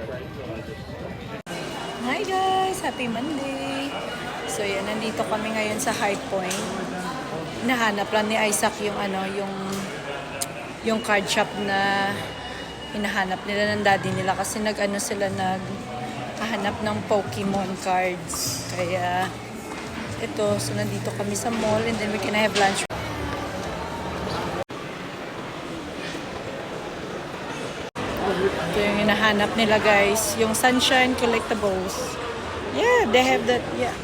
Hi guys! Happy Monday! So yan, nandito kami ngayon sa Hard Point. Hinahanap lang ni Isaac yung card shop na hinahanap nila ng daddy nila kasi naghahanap ng Pokemon cards. Kaya ito, so nandito kami sa mall and then we can have lunch. Ito yung hinahanap nila guys, yung Sunshine Collectibles. Yeah, they have that, yeah.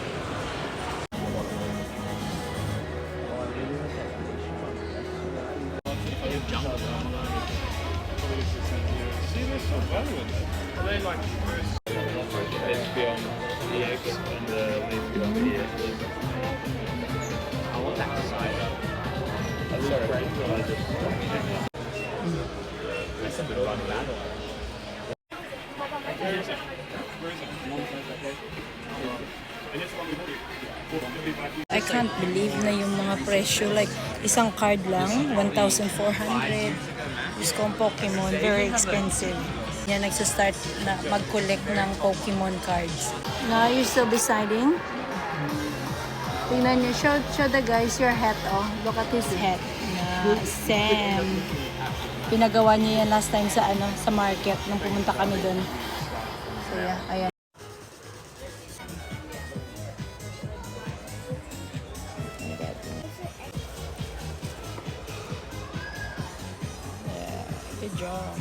I can't believe na yung mga presyo, like isang card lang 1,400. Just kung Pokemon, very expensive. Yan, nagsastart na mag-collect ng Pokemon cards. Now, you're still deciding? Tingnan nyo, show the guys your hat, oh. Look at his hat. Na Sam. Pinagawa niya yan last time sa market nung pumunta kami dun. So yeah, ayan. Yeah, good job.